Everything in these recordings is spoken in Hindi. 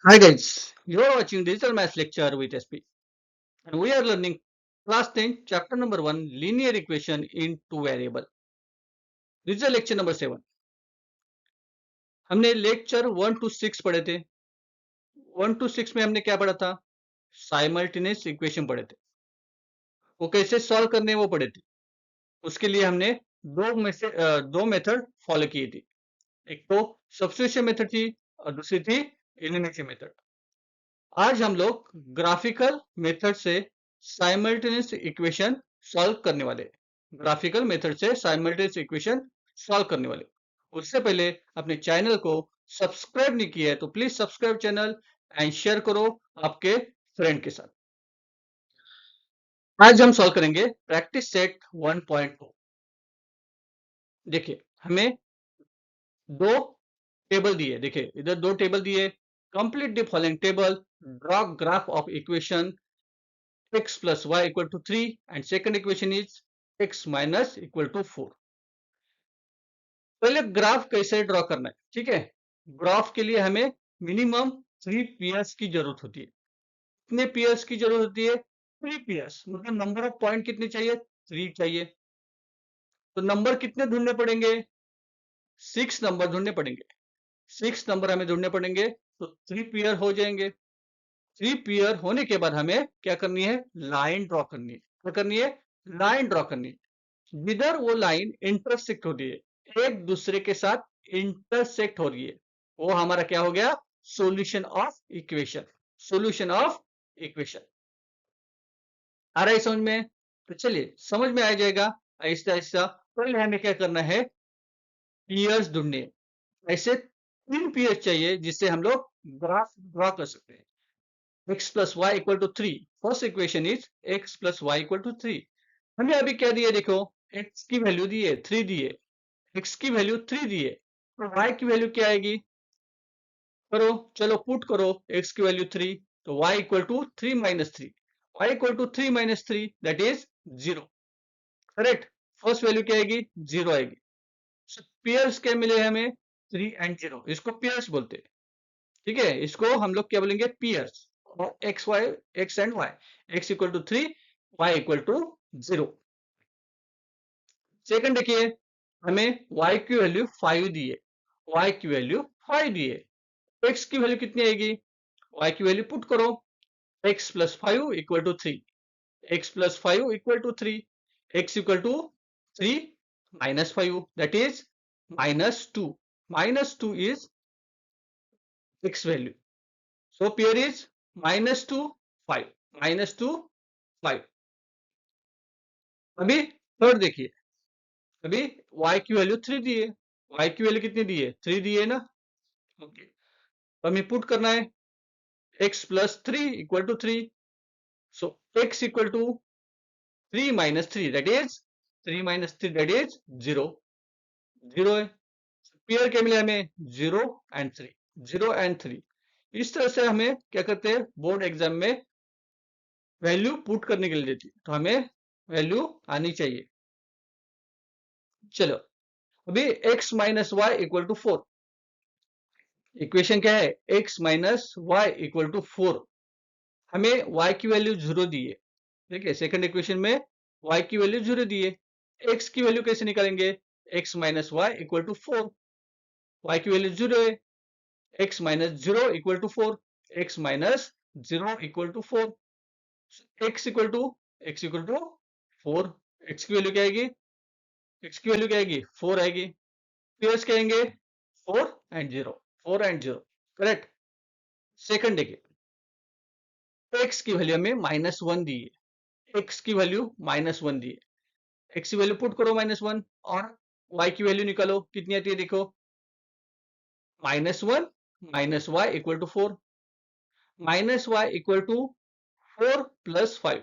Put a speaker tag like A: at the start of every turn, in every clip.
A: Hi guys, you are watching Digital Maths lecture with SP and we are learning class 10 chapter number 1 linear equation in two variable. This is the lecture number 7. हमने लेक्चर 1 to 6 पढ़े थे. 1 to 6 में हमने क्या पढ़ा था? साइमल्टेनियस इक्वेशन पढ़े थे. वो कैसे सॉल्व करने वो पढ़े थे. उसके लिए हमने दो मेथड फॉलो किए थे. एक तो सब्स्टिट्यूशन मेथड थी और दूसरी थी एलिमिनेशन मेथड. आज हम लोग ग्राफिकल मेथड से साइमल्टेनियस इक्वेशन सॉल्व करने वाले. ग्राफिकल मेथड से साइमल्टेनियस इक्वेशन सॉल्व करने वाले. उससे पहले अपने चैनल को सब्सक्राइब नहीं किया है तो please subscribe channel and share करो आपके फ्रेंड के साथ. आज हम सॉल्व करेंगे प्रैक्टिस सेट 1.2. देखिए हमें दो टेबल दिए. देखिए इधर दो टेबल दिए. Complete the following table, draw graph of equation x plus y equal to 3 and second equation is x minus equal to 4. पहले ग्राफ कैसे ड्रॉ करना है. ठीक है, ग्राफ के लिए हमें मिनिमम 3 पेयर्स की जरूरत होती है. कितने पेयर्स की जरूरत होती है? 3 पेयर्स. मतलब नंबर ऑफ पॉइंट कितने चाहिए? 3 चाहिए. तो नंबर कितने ढूंढने पड़ेंगे? 6 नंबर ढूंढने पड़ेंगे. 6 नंबर हमें ढूंढने पड़ेंगे तो 3 पेयर हो जाएंगे. 3 पेयर होने के बाद हमें क्या करनी है? लाइन ड्रॉ करनी है. क्या करनी है? लाइन ड्रॉ करनी है. जिधर वो लाइन इंटरसेक्ट हो रही है, एक दूसरे के साथ इंटरसेक्ट हो रही है, वो हमारा क्या हो गया? Solution of equation. Solution of equation आ रहा है समझ में? तो चलिए समझ में आ जाएगा ऐसा ऐसा. पहले हमें क्या करना है? पियर्स ढूंढने. ऐसे 3 पियर्स चाहिए जिससे हम लोग ग्राफ ड्रॉ कर सकते हैं. x plus y equal to 3. First equation is x plus y equal to 3. हमें अभी क्या दिए? देखो x की वैल्यू दी है 3 दी है, x की वैल्यू 3 दी है, तो y की वैल्यू क्या आएगी? करो, चलो पुट करो x की वैल्यू 3, तो y equal to 3 minus 3. y equal to 3 minus 3 that is 0. Correct. First value क्या आएगी? 0 आएगी. पेयर्स क्या मिले हमें? 3 एंड 0. इसको पेयर्स बोलते हैं. ठीक है, इसको हम लोग क्या बोलेंगे? पेयर्स. और x and y. x equal to 3, y equal to 0. Second देखिए, हमें y की वैल्यू 5 दी है, y की वैल्यू 5 दी है. x की वैल्यू कितनी आएगी? y की वैल्यू पुट करो. x plus 5 equal to 3. x plus 5 equal to 3. x equal to 3 minus 5 that is minus 2. Minus 2 is x value. So pair is minus 2 5. Minus 2 5. अभी थर्ड देखिए, अभी y की वैल्यू 3 दी है. y की वैल्यू कितनी दी है? 3 दी है ना. ओके, तो हमें पुट करना है x plus 3 equal to 3. So x equal to 3 minus 3 that is 3 minus 3 that is 0. 0 है. पेयर क्या मिले हमें? 0 एंड 3. 0 एंड 3. इस तरह से हमें क्या करते हैं? बोर्ड एग्जाम में वैल्यू पुट करने के लिए देती है, तो हमें वैल्यू आनी चाहिए. चलो अभी x minus y equal to 4. Equation क्या है? x minus y equal to 4. हमें y की वैल्यू 0 दी है. ठीक है, सेकंड इक्वेशन में y की वैल्यू 0 दी है. x की वैल्यू कैसे निकालेंगे? x minus y equal to 4. y की वैल्यू 0 है. x minus 0 equal to 4. x minus 0 equal to 4. x equal to 4. x की वैल्यू क्या आएगी? x की वैल्यू क्या आएगी? 4 आएगी. पेयर्स क्या आएंगे? 4 एंड 0. 4 एंड 0. करेक्ट. सेकंड देखिए, x की वैल्यू हमें माइनस 1 दी है. x की वैल्यू माइनस 1 दी है. x की वैल्यू पुट करो माइनस 1 और y की वैल्यू निकालो. कितनी आती है देखो? Minus 1 minus y equal to 4. Minus y equal to 4 plus 5.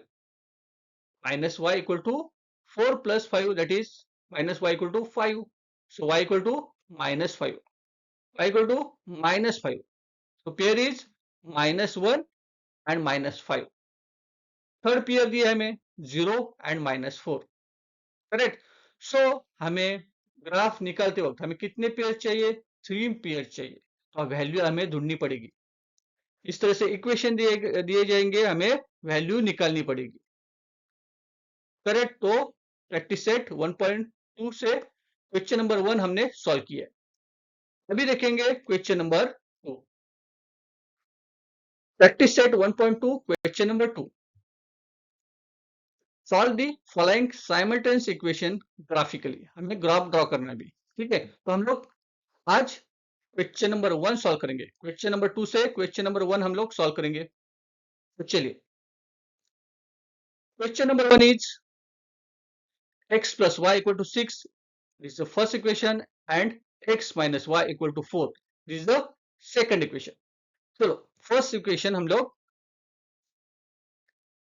A: Minus y equal to 4 plus 5 that is minus y equal to 5. सो y equal to minus 5. y equal to minus 5. so pair is minus 1 and minus 5. Third pair दिया है हमें 0 एंड माइनस 4. करेक्ट. सो हमें ग्राफ निकालते वक्त हमें कितने पेयर चाहिए? 3 पेयर चाहिए. तो वैल्यू हमें ढूंढनी पड़ेगी. इस तरह से इक्वेशन दिए जाएंगे, हमें वैल्यू निकालनी पड़ेगी। करेक्ट। तो प्रैक्टिस सेट 1.2 से क्वेश्चन नंबर 1 हमने सॉल्व किया। अभी देखेंगे question number 2। Practice set 1.2 question number 2। Solve the following simultaneous equation graphically. हमें ग्राफ ड्रॉ करना है भी, ठीक है। तो हम लोग आज क्वेश्चन नंबर 1 सॉल्व करेंगे, क्वेश्चन नंबर 2 से क्वेश्चन नंबर 1 हम लोग सॉल्व करेंगे। तो चलिए, question number 1 is x plus y equal to 6. This is the first equation, and x minus y equal to 4. This is the second equation. चलो फर्स्ट इक्वेशन हम लोग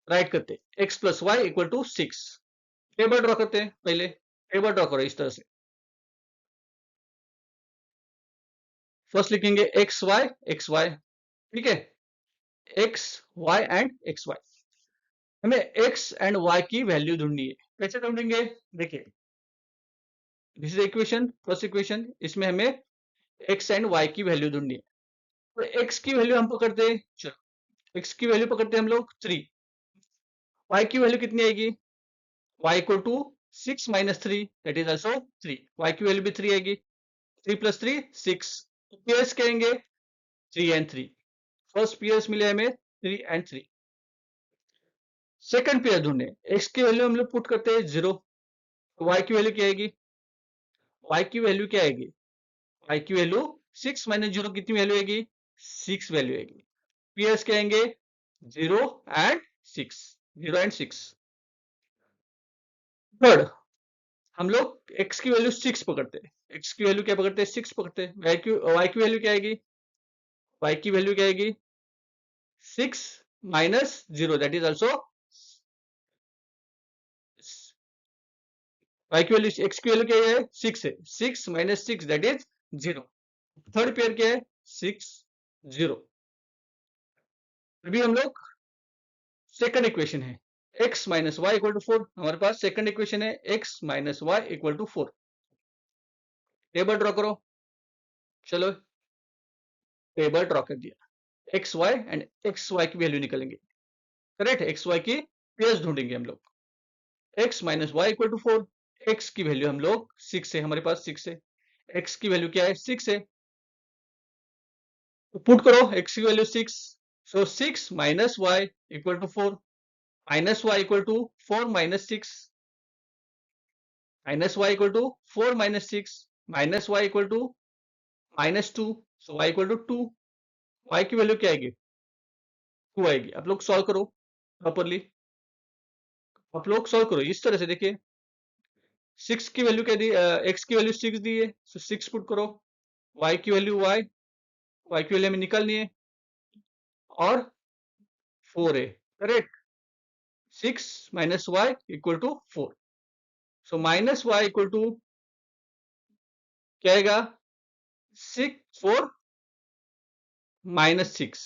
A: राइट करते हैं, x plus y equal to 6। Table draw करते हैं। पहले टेबल ड्रॉ करो इस तरह से। फर्स्ट लिखेंगे एक्स वाई, ठीक है, x y and x y. हमें एक्स एंड वाई की वैल्यू ढूंढनी है। कैसे ढूंढेंगे? देखिए, this is equation, first equation. इसमें हमें एक्स एंड वाई की वैल्यू ढूंढनी है। तो एक्स की वैल्यू हम पकड़ते हैं, चलो एक्स की वैल्यू पकड़ते हैं हम लोग 3। वाई की वैल्यू कितनी आएगी? Y equal to 6 minus 3, that is also 3। Y की वैल्यू भी 3 आएगी। 3 प्लस 3 6। तो पेयर्स कहेंगे 3 एंड 3। फर्स्ट पेयर्स मिले हमें 3 एंड 3। सेकंड पेयर ढूंढे, एक्स की वैल्यू हम लोग पुट करते हैं 0। तो वाई की वैल्यू क्या आएगी? वाई की वैल्यू क्या आएगी? वाई की वैल्यू 6 माइनस 0 कितनी वैल्यू आएगी? 6 वैल्यू आएगी। पेयर्स कहेंगे 0 एंड 6, 0 एंड 6। थर्ड, हम लोग x की वैल्यू 6 पकड़ते हैं। x की वैल्यू क्या पकड़ते हैं? 6 पकड़ते हैं। y की वैल्यू क्या आएगी? y की वैल्यू क्या आएगी? 6 minus 0, that is also y की वैल्यू, x की वैल्यू क्या है? 6 है। 6 minus 6, that is 0। Third pair क्या है? 6 0। अभी हम लोग सेकंड इक्वेशन है x minus y equal to 4। हमारे पास सेकंड इक्वेशन है x minus y equal to 4। Table draw करो। चलो टेबल ड्रॉ कर दिया। X y and x y की वैल्यू निकलेंगे। करेक्ट, एक्स वाई की पेयर्स ढूंढेंगे हम लोग। X minus y equal to 4। X की वैल्यू हम लोग 6 है, हमारे पास 6 है। एक्स की वैल्यू क्या है? 6 है। तो पुट करो एक्स की value 6। So 6 minus y equal to 4। Minus y equal to 4 minus 6, minus y equal to 4 minus 6, minus y equal to minus 2। So y equal to 2। Y की वैल्यू क्या आएगी? 2 आएगी। आप लोग सॉल्व करो प्रॉपरली। आप लोग सॉल्व करो इस तरह से। देखिए 6 की वैल्यू क्या दी? एक्स की वैल्यू 6 दी है, सो 6 पुट करो। वाई की वैल्यू वाई की वैल्यू हमें निकालनी है, और 4 है। Correct, 6 minus y equal to 4। So minus y equal to क्या आएगा? 4 minus 6।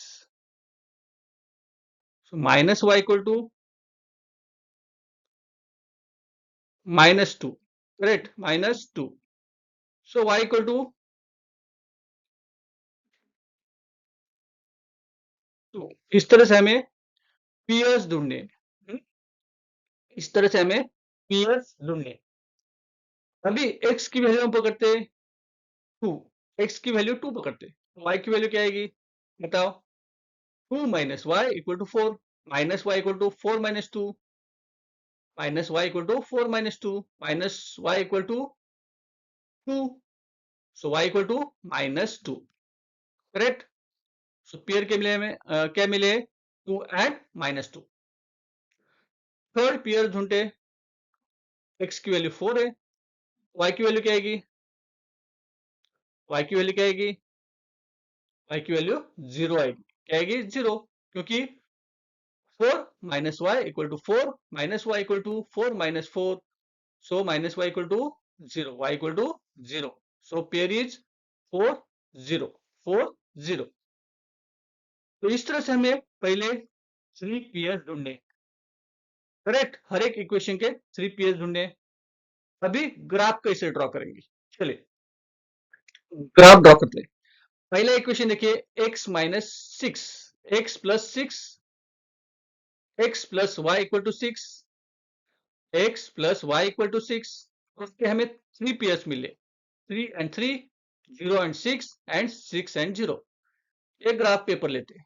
A: So minus y equal to -2। Correct, -2। So y equal to 2। इस तरह से हमें पीयर्स ढूंढने हैं। इस तरह से हमें पीयर्स ढूंढने हैं। अभी एक्स की वैल्यू हम पकड़ते हैं 2। एक्स की वैल्यू 2 पकड़ते हैं। वाई की वैल्यू क्या आएगी? बताओ। 2 minus y equal to 4। Minus y equal to 4 minus 2, minus y equal to 4 minus 2, minus y equal to 2। So y equal to -2। Correct. So pair के मिले हमें क्या मिले? 2 एंड -2। थर्ड पेयर ढूंढते। एक्स की वैल्यू 4 है। वाई की वैल्यू क्या आएगी? वाई की वैल्यू क्या आएगी? वाई की वैल्यू 0 आएगी। क्या आएगी? 0, क्योंकि 4 minus y equal to 4, minus y equal to 4 minus 4। So minus y equal to 0, y equal to 0. So pair is 4 0, 4 0। तो इस तरह से हमें पहले 3 पेयर ढूंढने। करेक्ट, हर एक इक्वेशन के 3 पेयर ढूंढने। अभी ग्राफ कैसे ड्रॉ करेंगे? चलिए ग्राफ ड्रॉ करते हैं। पहला इक्वेशन देखिए, x minus 6। x plus 6, x plus y equal to 6, x plus y equal to 6। उसके हमें 3 पेयर्स मिले, 3 and 3, 0 and 6 and 6 and 0। ये ग्राफ पेपर लेते हैं।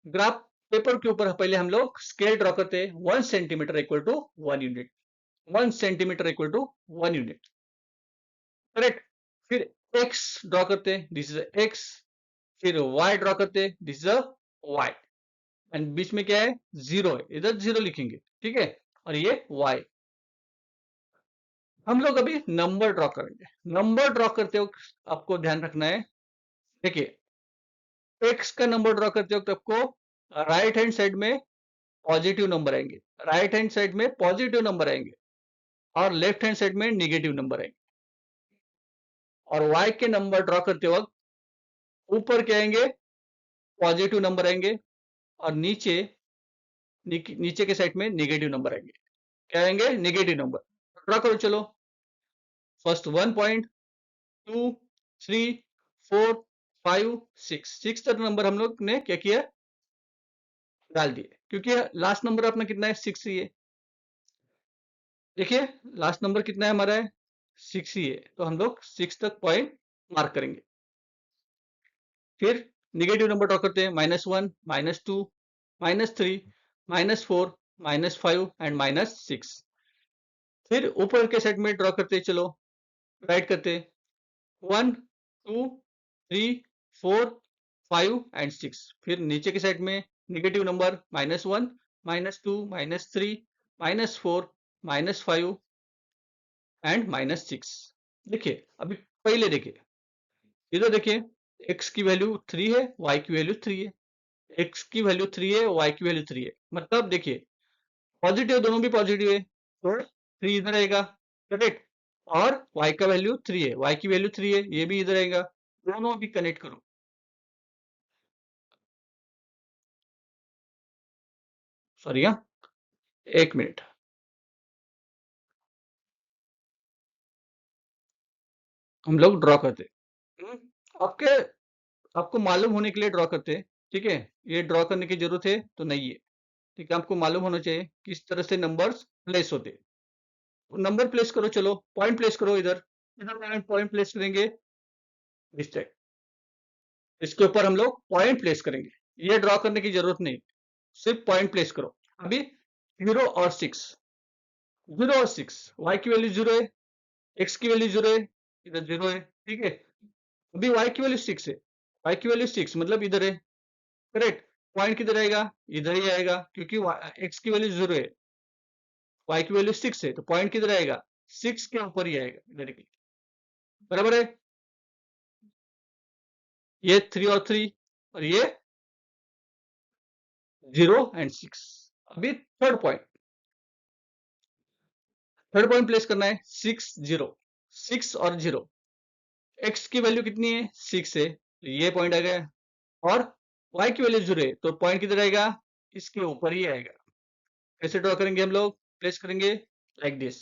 A: ग्राफ पेपर के ऊपर पहले हम लोग स्केल ड्रॉ करते हैं। 1 centimetre equal to 1 unit, 1 centimetre equal to 1 unit, correct. फिर x ड्रॉ करते हैं, दिस इज x। फिर y ड्रॉ करते हैं, दिस इज y। एंड बीच में क्या है, 0 है, इधर 0 लिखेंगे, ठीक है। और ये y। हम लोग अभी नंबर ड्रॉ करेंगे। नंबर ड्रॉ करते वक्त आपको ध्यान रखना है, देखिए x का नंबर ड्रॉ करते वक्त आपको राइट हैंड साइड में पॉजिटिव नंबर आएंगे, राइट हैंड साइड में पॉजिटिव नंबर आएंगे, और लेफ्ट हैंड साइड में निगेटिव नंबर आएंगे। और y के नंबर ड्रॉ करते वक्त ऊपर क्या आएंगे, पॉजिटिव नंबर आएंगे, और नीचे के साइड में नेगेटिव नंबर आएंगे। क्या आएंगे, नेगेटिव नंबर। ड्रॉ करो चलो। First 1 point, 2, 3, 4, 5, 6। 6 तक नंबर हम लोग ने क्या किया, डाल दिए, क्योंकि लास्ट नंबर अपना कितना है, 6 ही है। देखिए लास्ट नंबर कितना है हमारा, है 6 ही है, तो हम लोग 6 तक पॉइंट मार्क करेंगे। फिर निगेटिव नंबर ड्रॉ करते हैं, -1, -2, -3, -4, -5 एंड -6। फिर ऊपर के सेट में ड्रॉ करते चलो, राइट करते 1, 2, 3, 4, 5 एंड 6। फिर नीचे के साइड में निगेटिव नंबर -1, -2, -3, -4, -5 एंड -6। देखिए अभी पहले देखिए, इधर देखिए x की वैल्यू 3 है, y की वैल्यू 3 है। x की वैल्यू 3 है, y की वैल्यू 3 है, मतलब देखिए पॉजिटिव, दोनों भी पॉजिटिव है, तो 3 इधर आएगा, करेक्ट। और y का वैल्यू 3 है, y की वैल्यू 3 है, ये भी इधर आएगा, दोनों भी कनेक्ट करो। सॉरी हाँ, 1 मिनट। हम लोग ड्रॉ करते आपके आपको मालूम होने के लिए ड्रॉ करते हैं, ठीक है। ये ड्रॉ करने की जरूरत है तो नहीं है, ठीक है। आपको मालूम होना चाहिए किस तरह से नंबर्स प्लेस होते हैं। नंबर प्लेस करो, चलो पॉइंट प्लेस करो, इधर इधर पॉइंट प्लेस करेंगे, इस टाइप। इसके ऊपर हम लोग पॉइंट प्लेस करेंगे, ये ड्रॉ करने की जरूरत नहीं, सिर्फ पॉइंट प्लेस करो। अभी 0 और 6, 0 और 6, y की वैल्यू 0 है, x की वैल्यू 0 है, इधर 0 है, ठीक है। अभी y की वैल्यू 6 है, y की वैल्यू 6 मतलब इधर है, करेक्ट। पॉइंट किधर आएगा, इधर ही आएगा, क्योंकि x की वैल्यू 0 है, y की वैल्यू 6 है, तो पॉइंट किधर आएगा, 6 के ऊपर ही आएगा डायरेक्टली, बराबर है। ये 3 और 3, और ये 0 एंड 6। अभी थर्ड पॉइंट प्लेस करना है, 6, 0, 6 और 0। x की वैल्यू कितनी है, 6 है, तो ये पॉइंट आ गया। और y की वैल्यू 0 है, तो पॉइंट किधर आएगा, इसके ऊपर ही आएगा। कैसे ड्रॉ करेंगे, हम लोग प्लेस करेंगे लाइक दिस,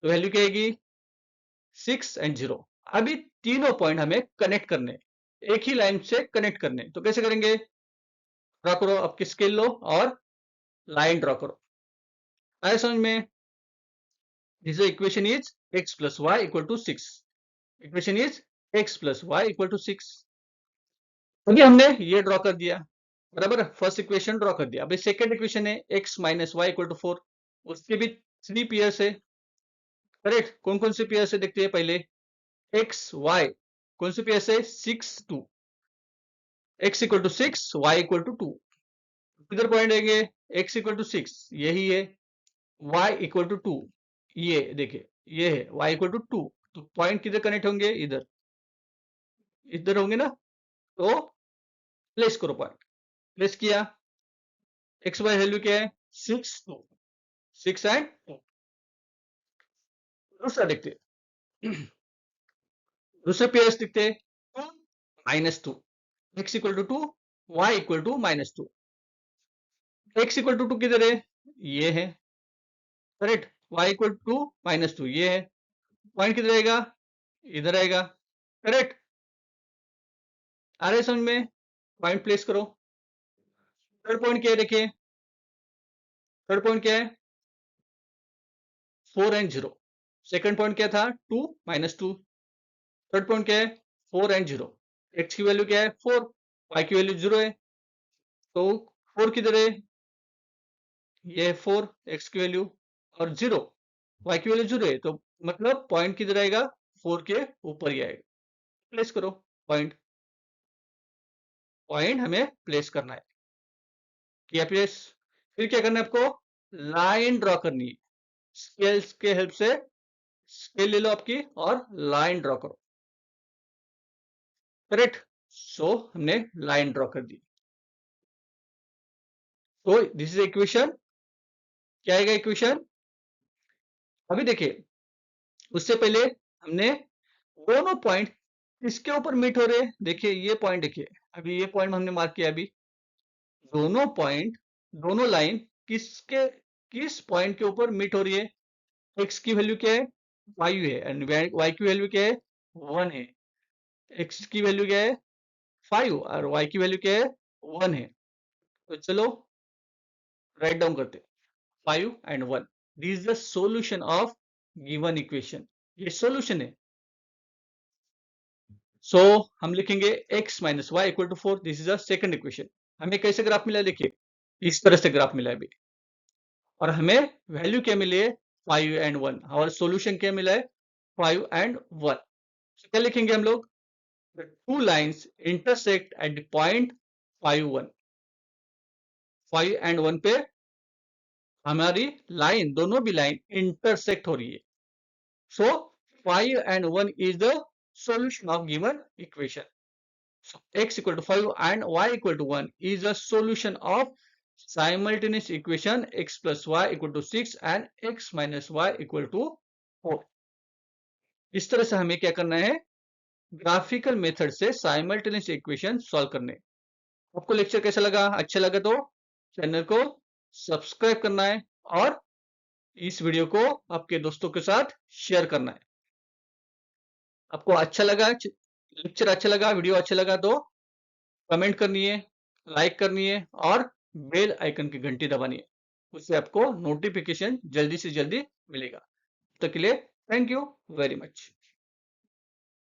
A: तो वैल्यू क्या आएगी, 6 एंड 0। अभी तीनों पॉइंट हमें कनेक्ट करने, एक ही लाइन से कनेक्ट करने, तो कैसे करेंगे, ड्रॉ करो, आपकी स्केल लो और लाइन ड्रॉ करो। आया समझ में। This equation is x plus y equal to 6। Equation is x plus y equal to 6। अभी हमने ये ड्रॉ कर दिया, बराबर। फर्स्ट इक्वेशन ड्रॉ कर दिया। अभी सेकंड इक्वेशन है x minus y equal to 4। उसके भी 3 पेयर्स है, करेक्ट। कौन कौन से पेयर्स है देखते हैं पहले, x y, कौन से पेयर्स है, 6, 2। x equal to 6, y equal to 2। किधर पॉइंट आएंगे, x इक्वल टू 6 यही है, y इक्वल टू 2 ये देखिए, ये है y इक्वल टू 2। तो पॉइंट किधर कनेक्ट होंगे, इधर, इधर होंगे ना। तो प्लेस करो, पॉइंट प्लेस किया। एक्स वाई वैल्यू क्या है, 6, 2, 6 एंड 2। दूसरा देखते दूसरे पेयर्स दिखते, 2, -2। x equal to 2, y equal to -2। x equal to 2 किधर है, ये है, करेक्ट। y इक्वल टू -2 ये है, पॉइंट किधर आएगा, इधर आएगा, करेक्ट। आ रहे समझ में। पॉइंट प्लेस करो। थर्ड पॉइंट क्या है देखिए, थर्ड पॉइंट क्या है 4 एंड 0। सेकंड पॉइंट क्या था 2 -2। थर्ड पॉइंट क्या है 4 एंड 0। एक्स की वैल्यू क्या है 4, वाई की वैल्यू 0 है, तो 4 किधर है, ये है 4 एक्स की वैल्यू, और 0 वाई की वैल्यू 0 है, तो मतलब पॉइंट किधर आएगा 4 के ऊपर ही आएगा। प्लेस करो पॉइंट, पॉइंट हमें प्लेस करना है, किया प्लेस। फिर क्या करना है आपको, लाइन ड्रॉ करनी है। स्केल्स के हेल्प से स्केल ले लो आपकी और लाइन ड्रॉ करो। करेक्ट, सो हमने लाइन ड्रॉ कर दी। तो दिस इज इक्वेशन, क्या आएगा इक्वेशन। अभी देखिए, उससे पहले हमने दोनों पॉइंट किसके ऊपर मीट हो रहे हैं, देखिए ये पॉइंट, देखिए अभी ये पॉइंट हमने मार्क किया। अभी दोनों पॉइंट, दोनों लाइन किसके, किस पॉइंट के ऊपर मीट हो रही है। एक्स की वैल्यू क्या है 5 है, एंड वाई की वैल्यू क्या है 1 है। एक्स की वैल्यू क्या है 5 और वाई की वैल्यू क्या है 1 है। तो चलो राइट डाउन करते हैं, 5 and 1, this is the solution of given equation, ये सॉल्यूशन है। सो हम लिखेंगे x minus y equal to 4, this is the second equation. हमें कैसे ग्राफ मिला है, देखिए इस तरह से ग्राफ मिला है अभी, और हमें वैल्यू क्या मिली है 5 एंड 1, और सॉल्यूशन क्या मिला है 5 एंड 1। so, क्या लिखेंगे हम लोग, the two lines intersect at the point 5 1, 5 and 1 पे हमारी लाइन, दोनों भी लाइन इंटरसेक्ट हो रही है। सो 5 and 1 is the solution of given equation. So x equal to 5 and y equal to 1 is a solution of simultaneous equation x plus y equal to 6 and x minus y equal to 4. इस तरह से हमें क्या करना है, ग्राफिकल मेथड से साइमल्टेनियस इक्वेशन सॉल्व करने। आपको लेक्चर कैसा लगा, अच्छा लगा तो चैनल को सब्सक्राइब करना है और इस वीडियो को आपके दोस्तों के साथ शेयर करना है। आपको अच्छा लगा, लेक्चर अच्छा लगा, वीडियो अच्छा लगा तो कमेंट करनी है, लाइक करनी है और बेल आइकन की घंटी दबानी है, उससे आपको नोटिफिकेशन जल्दी से जल्दी मिलेगा। तब तक के लिए थैंक यू वेरी मच।